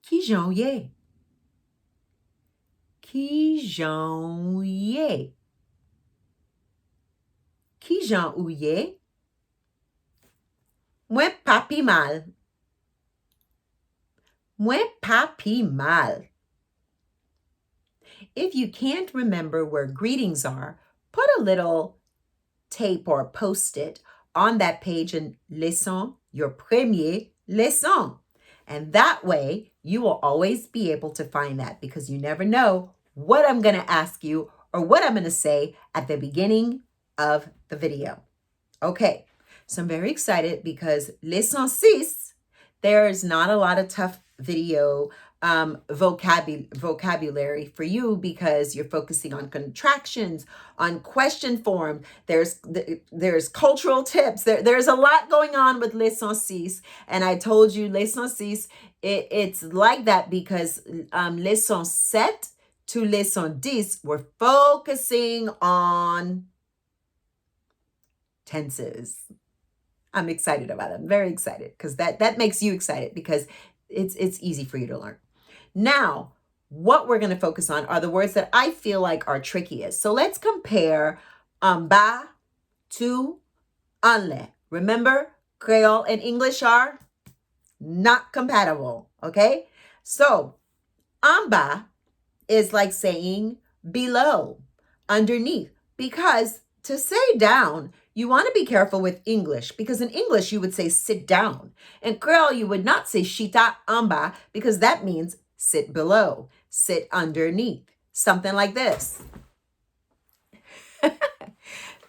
Qui j'en yé? Qui j'en yé? Qui j'en ou yé? Mwen pa pi mal. Mwen pa pi mal. If you can't remember where greetings are, put a little tape or post-it on that page in leçon, your premier leçon. And that way you will always be able to find that because you never know what I'm going to ask you or what I'm going to say at the beginning of the video. Okay, so I'm very excited because leçon 6, there is not a lot of tough video vocabulary for you because you're focusing on contractions, on question form. There's cultural tips. There's a lot going on with leçon 6. And I told you leçon 6, it's like that because leçon 7 to leçon 10, we're focusing on tenses. I'm excited about it. I'm very excited because that makes you excited because it's easy for you to learn. Now, what we're going to focus on are the words that I feel like are trickiest. So let's compare ba to anle. Remember, Creole and English are not compatible, okay? So, amba is like saying below, underneath, because to say down, you want to be careful with English because in English you would say sit down. In Creole, you would not say chita amba because that means sit below, sit underneath, something like this.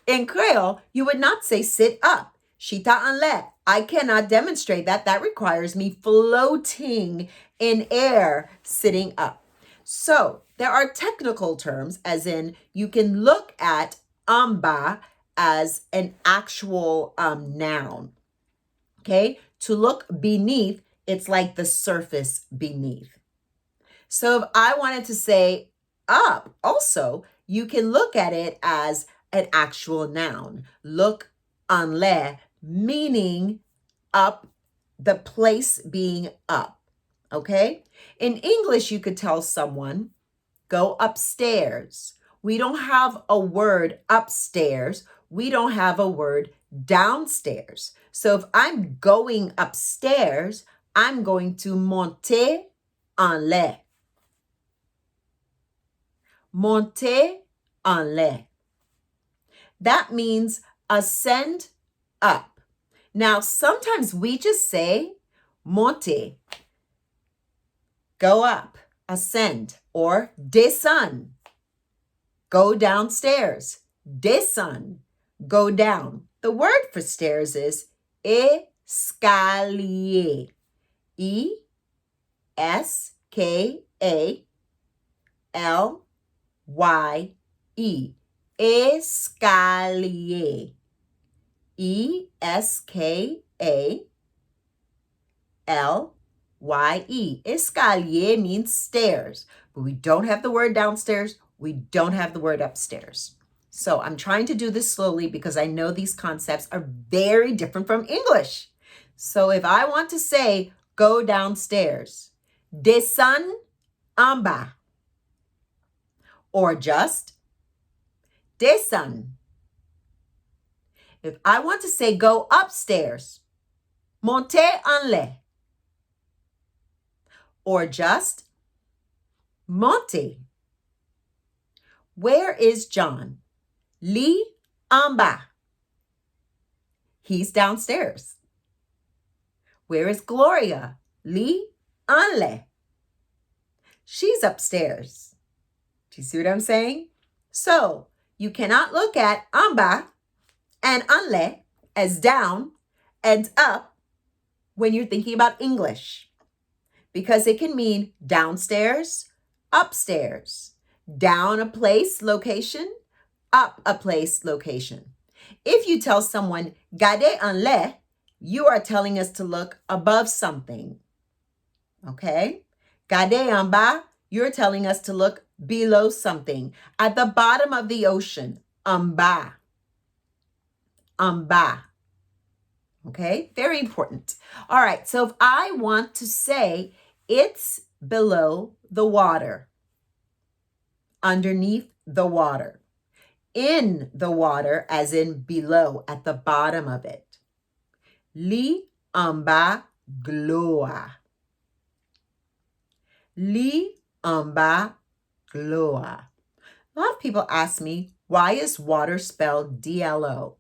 In Creole, you would not say sit up, chita anle. I cannot demonstrate that. That requires me floating in air, sitting up. So there are technical terms, as in you can look at amba as an actual noun. Okay, to look beneath, it's like the surface beneath. So if I wanted to say up, also, you can look at it as an actual noun. Look anle, meaning up, the place being up. Okay? In English, you could tell someone, go upstairs. We don't have a word upstairs. We don't have a word downstairs. So if I'm going upstairs, I'm going to monter en l'air. Monter en l'air. That means ascend up. Now, sometimes we just say monter, go up, ascend, or descend, go downstairs, descend, go down. The word for stairs is escalier. E-S-K-A-L-Y-E. Escalier. E-S-K-A-L-Y-E. Escalier means stairs, but we don't have the word downstairs. We don't have the word upstairs. So I'm trying to do this slowly because I know these concepts are very different from English. So if I want to say go downstairs, descend en bas, or just descend. If I want to say go upstairs, monter en l'air, or just monter. Where is John? Lit en bas. He's downstairs. Where is Gloria? Lit en l'air. She's upstairs. Do you see what I'm saying? So you cannot look at en bas and en l'air as down and up when you're thinking about English, because it can mean downstairs, upstairs, down a place, location, up a place, location. If you tell someone garder en l'air, you are telling us to look above something. Okay? Garder en bas, you're telling us to look below something, at the bottom of the ocean, en bas. En bas. Okay? Very important. All right. So if I want to say it's below the water. Underneath the water. In the water, as in below, at the bottom of it. Li en bas gloa. Li en bas gloa. A lot of people ask me, why is water spelled D-L-O?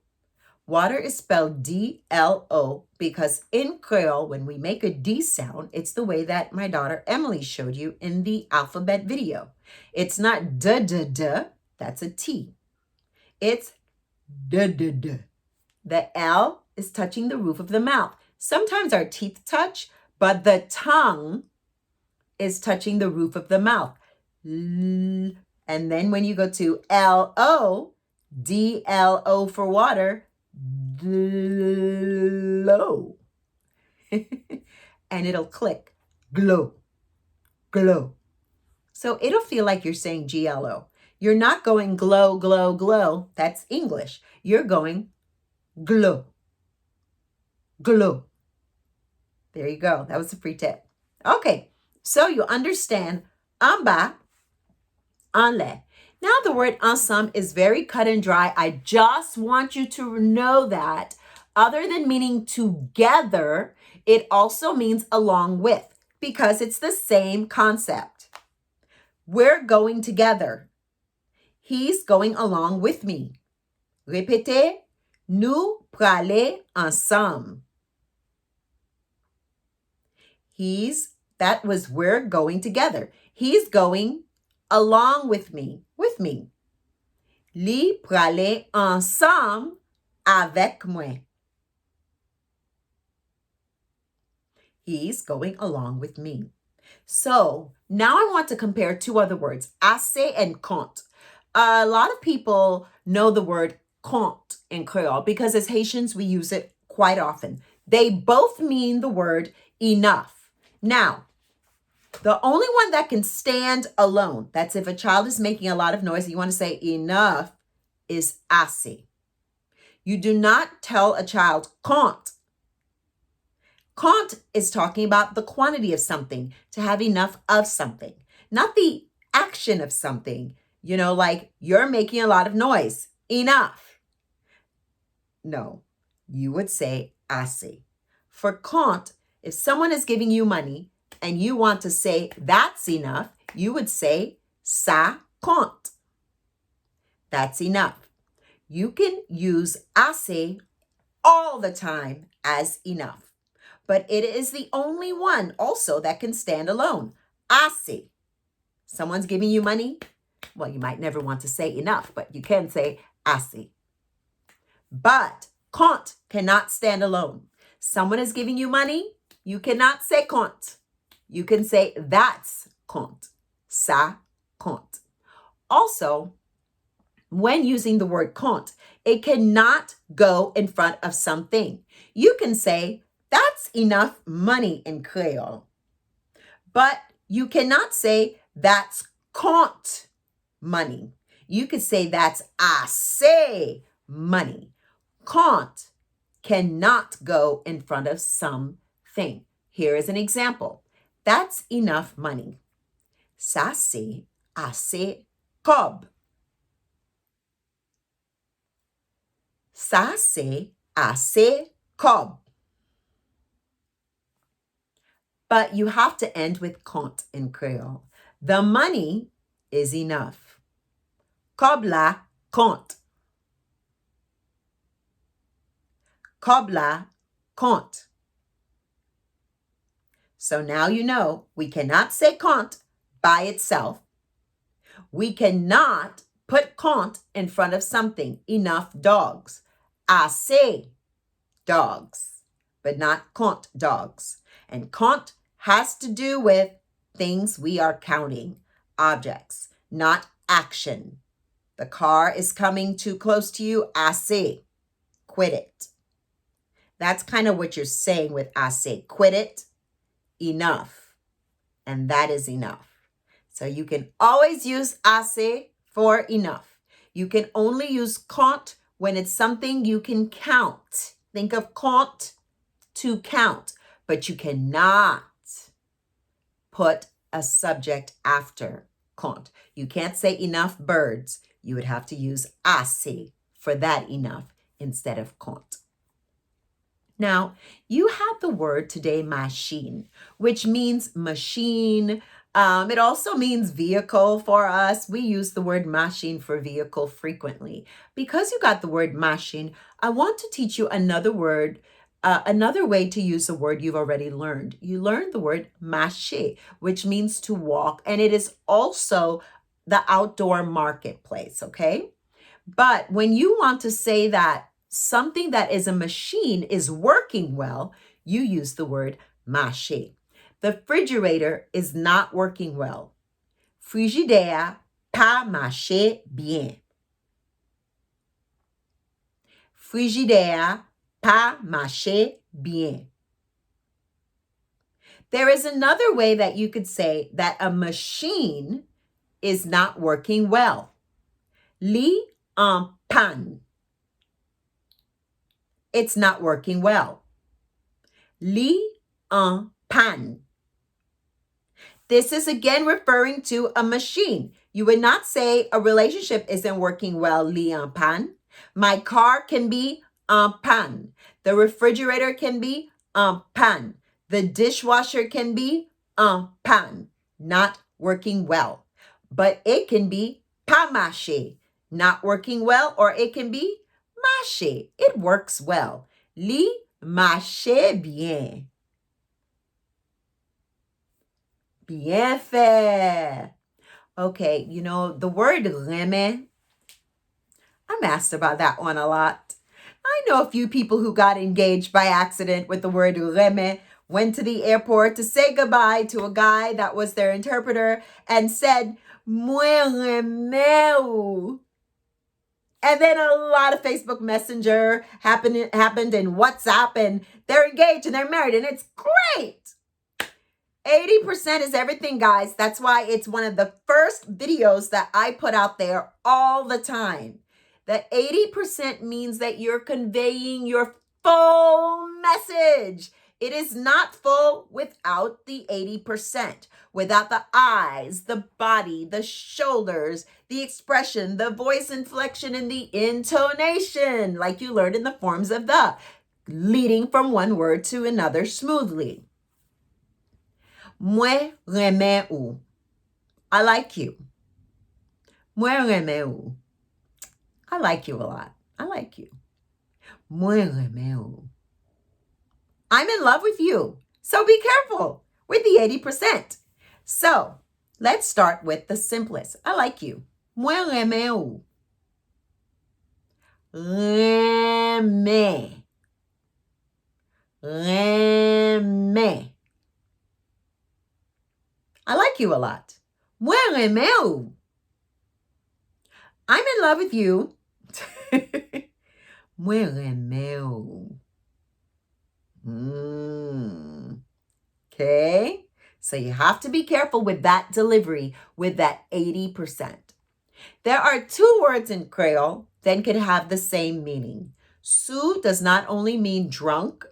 Water is spelled D-L-O because in Creole, when we make a D sound, it's the way that my daughter Emily showed you in the alphabet video. It's not d-d-d, that's a T. It's d-d-d. The L is touching the roof of the mouth. Sometimes our teeth touch, but the tongue is touching the roof of the mouth. L. And then when you go to L-O, D-L-O for water, glow. And it'll click, glow, glow. So it'll feel like you're saying G-L-O. You're not going glow, glow, glow. That's English. You're going glow, glow. There you go. That was a free tip. Okay, so you understand en bas, en l'air. Now the word ensemble is very cut and dry. I just want you to know that other than meaning together, it also means along with, because it's the same concept. We're going together. He's going along with me. Répétez, nous praler ensemble. That was we're going together. He's going along with me, Li praler ensemble avec moi. He's going along with me. So now I want to compare two other words, assez and compte. A lot of people know the word compte in Creole because as Haitians, we use it quite often. They both mean the word enough. Now, the only one that can stand alone, that's if a child is making a lot of noise and you want to say enough, is assez. You do not tell a child compte. Compte is talking about the quantity of something, to have enough of something, not the action of something. You know, like you're making a lot of noise. Enough. No, you would say assez. For compte, if someone is giving you money and you want to say that's enough, you would say ça compte. That's enough. You can use assez all the time as enough, but it is the only one also that can stand alone. Assez. Someone's giving you money. Well, you might never want to say enough, but you can say assez. But compte cannot stand alone. Someone is giving you money. You cannot say compte. You can say that's compte. Ça compte. Also, when using the word compte, it cannot go in front of something. You can say that's enough money in Creole, but you cannot say that's compte money. You could say that's assez money. Compte cannot go in front of something. Here is an example. That's enough money. Ça c'est assez cob. Ça c'est assez cob. But you have to end with compte in Creole. The money is enough. Cob la compte. Cob la compte. So now you know we cannot say compte by itself. We cannot put compte in front of something. Enough dogs. Assez dogs, but not compte dogs. And compte has to do with things we are counting, objects, not action. The car is coming too close to you. Assez. Quit it. That's kind of what you're saying with assez. Quit it. Enough. And that is enough. So you can always use assez for enough. You can only use compte when it's something you can count. Think of compte, to count. But you cannot put a subject after compte. You can't say enough birds. You would have to use assez for that enough instead of compte. Now, you had the word today, machine, which means machine. It also means vehicle for us. We use the word machine for vehicle frequently. Because you got the word machine, I want to teach you another word, another way to use a word you've already learned. You learned the word marcher, which means to walk, and it is also the outdoor marketplace, okay? But when you want to say that something that is a machine is working well, you use the word marcher. The refrigerator is not working well. Frigidaire pas marcher bien. Frigidaire pas marcher bien. There is another way that you could say that a machine is not working well. Lit en panne. It's not working well. Lit en panne. This is again referring to a machine. You would not say a relationship isn't working well, lit en panne. My car can be en panne. The refrigerator can be en panne. The dishwasher can be en panne, not working well. But it can be pas marcher, not working well, or it can be marcher. It works well. Lit marcher bien. Bien fait. Okay, you know, the word reme, I'm asked about that one a lot. I know a few people who got engaged by accident with the word reme, went to the airport to say goodbye to a guy that was their interpreter and said, moi remeu. And then a lot of Facebook Messenger happened in WhatsApp, and they're engaged and they're married, and it's great. 80% is everything, guys. That's why it's one of the first videos that I put out there all the time. That 80% means that you're conveying your full message. It is not full without the 80%, without the eyes, the body, the shoulders, the expression, the voice inflection, and the intonation, like you learned in the forms of the, leading from one word to another smoothly. Moi remets ou. I like you. Moi remets ou. I like you a lot. I like you. Moi remets ou. I'm in love with you. So be careful with the 80%. So let's start with the simplest. I like you. Moi remets ou. Remets. Remets. I like you a lot. Moi remets ou. I'm in love with you. Moi remets ou. Okay, so you have to be careful with that delivery, with that 80%. There are two words in Creole that can have the same meaning. Sous does not only mean drunk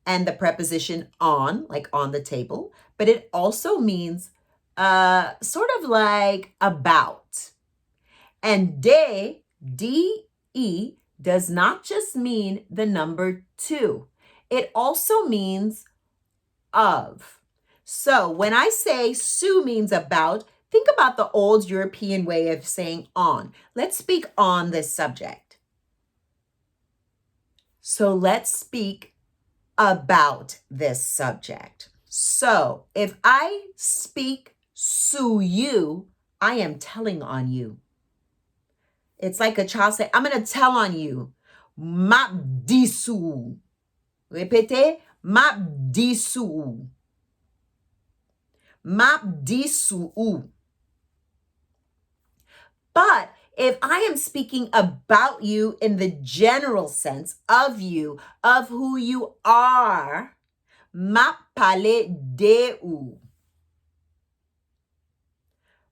and the preposition on, like on the table, but it also means sort of like about. And D-E, does not just mean the number 2. It also means of. So when I say sous means about, think about the old European way of saying on. Let's speak on this subject. So let's speak about this subject. So if I speak sous you, I am telling on you. It's like a child saying, I'm going to tell on you. M'a dissous. Répétez, m'a dissous. M'a dissous. But if I am speaking about you in the general sense of you, of who you are, m'a parlé de ou.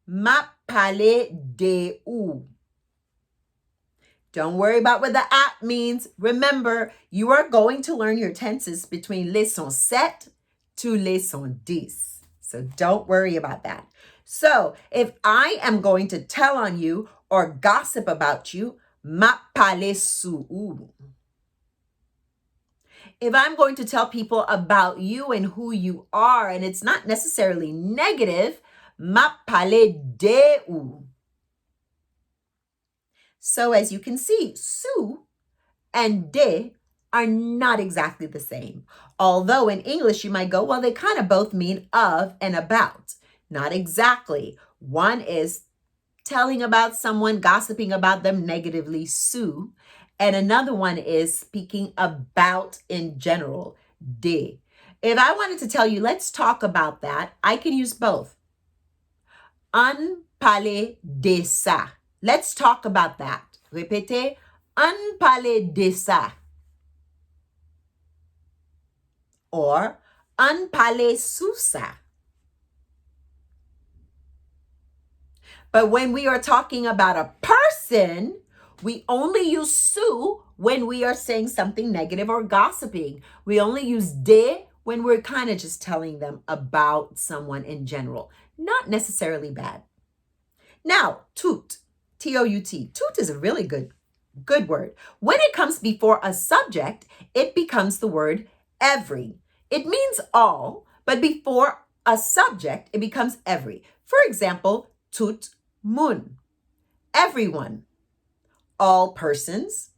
M'a parlé de ou. Don't worry about what the at means. Remember, you are going to learn your tenses between leçon 7 to leçon 10. So don't worry about that. So if I am going to tell on you or gossip about you, m'a parlé sous. If I'm going to tell people about you and who you are, and it's not necessarily negative, m'a parlé de ou. So as you can see, sous and de are not exactly the same. Although in English you might go, well, they kind of both mean of and about. Not exactly. One is telling about someone, gossiping about them negatively, sous, and another one is speaking about in general, de. If I wanted to tell you, let's talk about that, I can use both. On parle de ça. Let's talk about that. Répétez, on parle de ça. Or, on parle sous ça. But when we are talking about a person, we only use sous when we are saying something negative or gossiping. We only use de when we're kind of just telling them about someone in general. Not necessarily bad. Now, tout, T-O-U-T. Tout is a really good word. When it comes before a subject, it becomes the word every. It means all, but before a subject, it becomes every. For example, tout moun, everyone. All persons,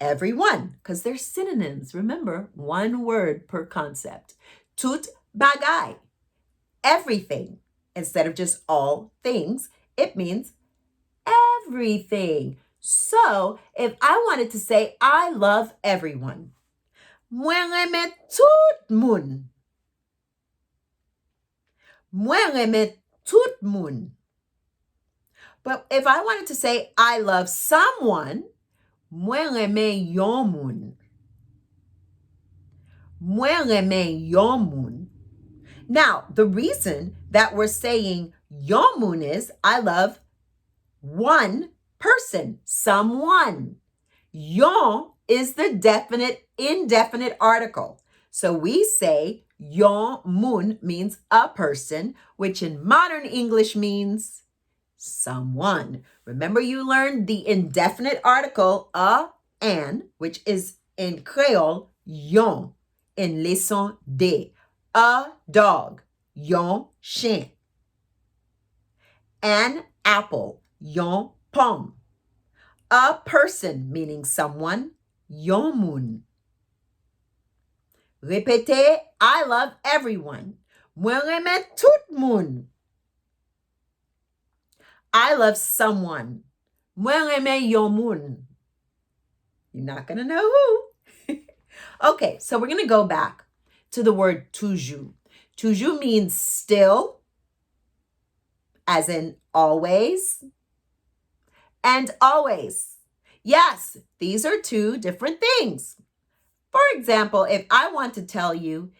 everyone, because they're synonyms. Remember, one word per concept. Tout bagay, everything. Instead of just all things, it means everything. So if I wanted to say, I love everyone, mwen reme tout moun. Mwen reme tout moun. But if I wanted to say, I love someone, mwen reme yon moun. Mwen reme yon moun. Now, the reason that we're saying yon moun is, I love one person, someone. Yon is the definite, indefinite article. So we say yon moun means a person, which in modern English means someone. Remember, you learned the indefinite article an, which is in Creole, yon, in leçon de. A dog, yon chien. An apple, yon pomme. A person, meaning someone, yon moun. Répétez, I love everyone. Mwen reme tout moun. I love someone. Mwen reme yon moun. You're not going to know who. Okay, so we're going to go back to the word toujours. Toujours means still, as in always, and always. Yes, these are two different things. For example, if I want to tell you,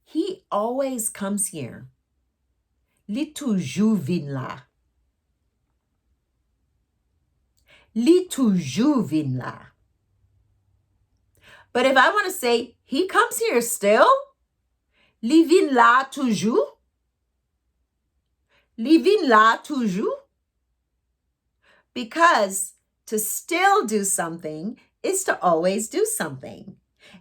he always comes here. Li toujours vin là. Li toujours vin là. But if I want to say, he comes here still, li vin là toujours. Li vin là toujours. Because to still do something is to always do something.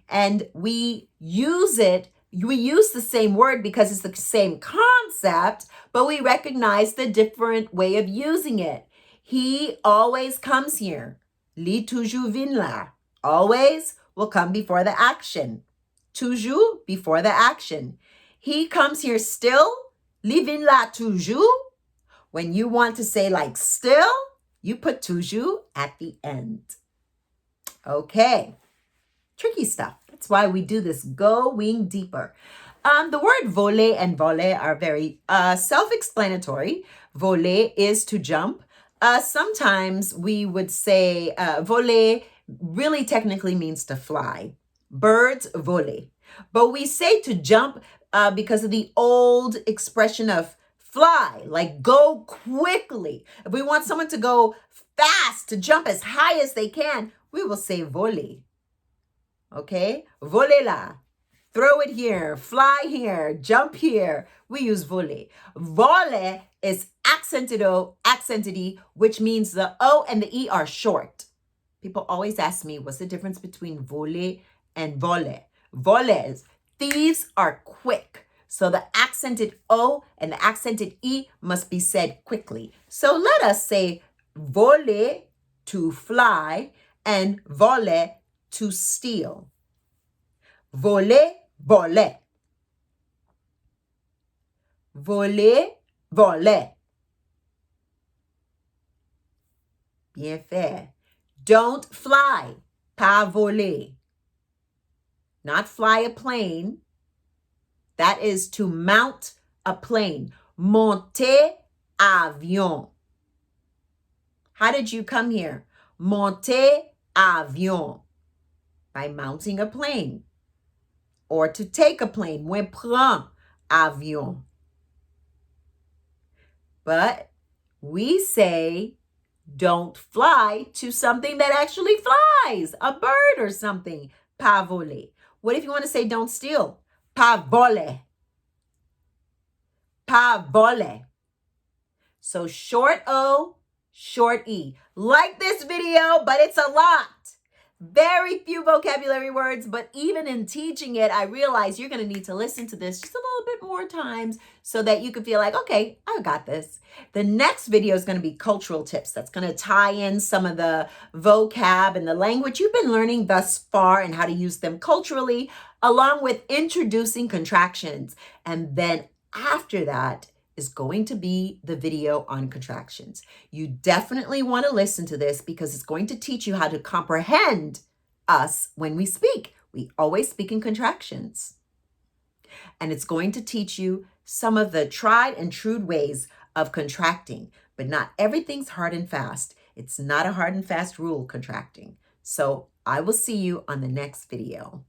And we use the same word because it's the same concept, but we recognize the different way of using it. He always comes here. Li toujours vin là. Always will come before the action. Toujours before the action. He comes here still. Li vin là toujours. When you want to say like still, you put toujours at the end. Okay. Tricky stuff. That's why we do this going deeper. The word voler and voler are very self-explanatory. Voler is to jump. Sometimes we would say voler really technically means to fly. Birds voler. But we say to jump because of the old expression of fly, like go quickly. If we want someone to go fast, to jump as high as they can, we will say voler. Okay? Voler là. throw it here, fly here, jump here. We use voler. Voler is accented O, accented E, which means the O and the E are short. People always ask me, what's the difference between voler and voler? Voleurs, thieves are quick. So the accented O and the accented E must be said quickly. So let us say voler, to fly, and voler, to steal. Voler, voler. Voler, voler. Bien fait. Don't fly, pas voler. Not fly a plane. That is to mount a plane. Monter avion. How did you come here? Monter avion. By mounting a plane. Or to take a plane. Moi prends avion. But we say don't fly to something that actually flies. A bird or something. Pas voler. What if you want to say don't steal? Pas voler. Pas voler. So short O, short E. Like this video, but it's a lot. Very few vocabulary words, but even in teaching it, I realize you're going to need to listen to this just a little bit more times so that you can feel like, okay, I got this. The next video is going to be cultural tips. That's going to tie in some of the vocab and the language you've been learning thus far and how to use them culturally, along with introducing contractions. And then after that is going to be the video on contractions. You definitely want to listen to this because it's going to teach you how to comprehend us when we speak. We always speak in contractions. And it's going to teach you some of the tried and true ways of contracting, but not everything's hard and fast. It's not a hard and fast rule, contracting. So I will see you on the next video.